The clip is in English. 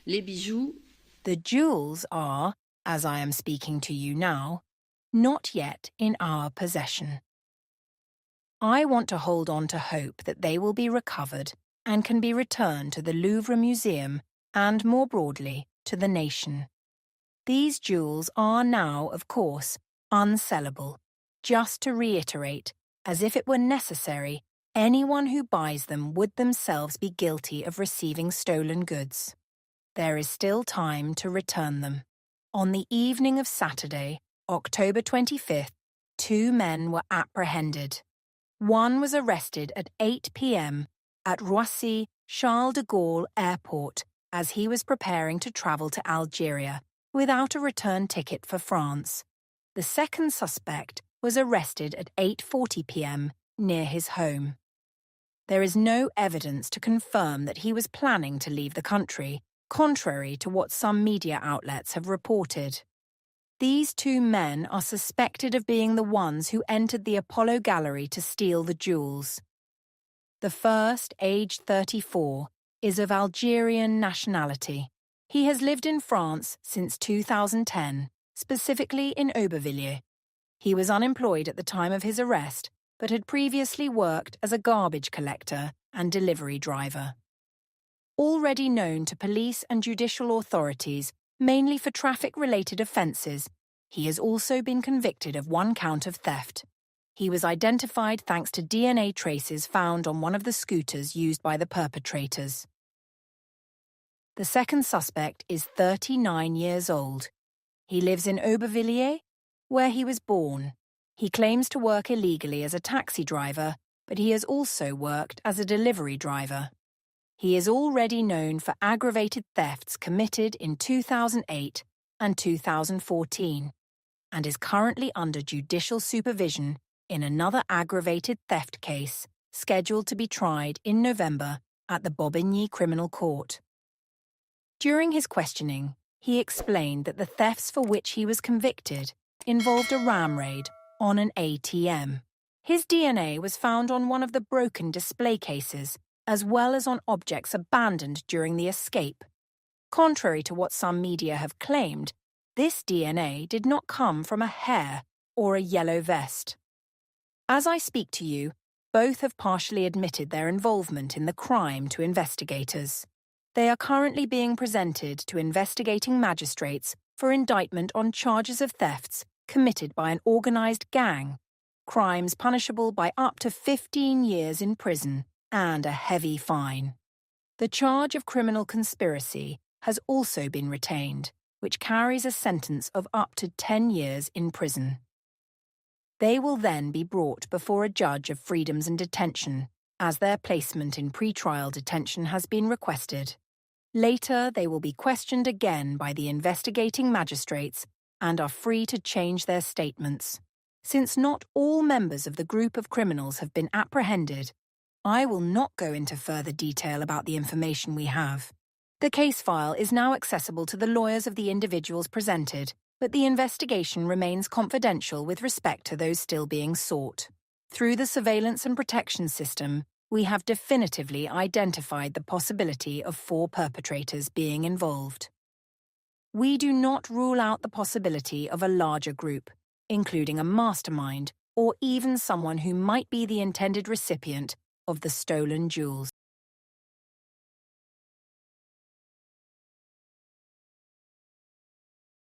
Les bijoux, The jewels are, as I am speaking to you now, not yet in our possession. I want to hold on to hope that they will be recovered and can be returned to the Louvre Museum and, more broadly, to the nation. These jewels are now, of course, unsellable. Just to reiterate, as if it were necessary, anyone who buys them would themselves be guilty of receiving stolen goods. There is still time to return them. On the evening of Saturday, October 25th, 2 men were apprehended. One was arrested at 8 p.m. at Roissy Charles de Gaulle Airport as he was preparing to travel to Algeria without a return ticket for France. The second suspect was arrested at 8:40 p.m. near his home. There is no evidence to confirm that he was planning to leave the country, contrary to what some media outlets have reported. These 2 men are suspected of being the ones who entered the Apollo gallery to steal the jewels. The first, aged 34, is of Algerian nationality. He has lived in France since 2010, specifically in Aubervilliers. He was unemployed at the time of his arrest, but had previously worked as a garbage collector and delivery driver. Already known to police and judicial authorities, mainly for traffic-related offences, he has also been convicted of 1 count of theft. He was identified thanks to DNA traces found on one of the scooters used by the perpetrators. The second suspect is 39 years old. He lives in Aubervilliers, where he was born. He claims to work illegally as a taxi driver, but he has also worked as a delivery driver. He is already known for aggravated thefts committed in 2008 and 2014, and is currently under judicial supervision in another aggravated theft case scheduled to be tried in November at the Bobigny Criminal Court. During his questioning, he explained that the thefts for which he was convicted involved a ram raid on an ATM. His DNA was found on one of the broken display cases, as well as on objects abandoned during the escape. Contrary to what some media have claimed, this DNA did not come from a hair or a yellow vest. As I speak to you, both have partially admitted their involvement in the crime to investigators. They are currently being presented to investigating magistrates for indictment on charges of thefts committed by an organised gang, crimes punishable by up to 15 years in prison and a heavy fine. The charge of criminal conspiracy has also been retained, which carries a sentence of up to 10 years in prison. They will then be brought before a judge of freedoms and detention, as their placement in pre-trial detention has been requested. Later, they will be questioned again by the investigating magistrates and are free to change their statements. Since not all members of the group of criminals have been apprehended, I will not go into further detail about the information we have. The case file is now accessible to the lawyers of the individuals presented, but the investigation remains confidential with respect to those still being sought. Through the surveillance and protection system, we have definitively identified the possibility of 4 perpetrators being involved. We do not rule out the possibility of a larger group, including a mastermind or even someone who might be the intended recipient of the stolen jewels.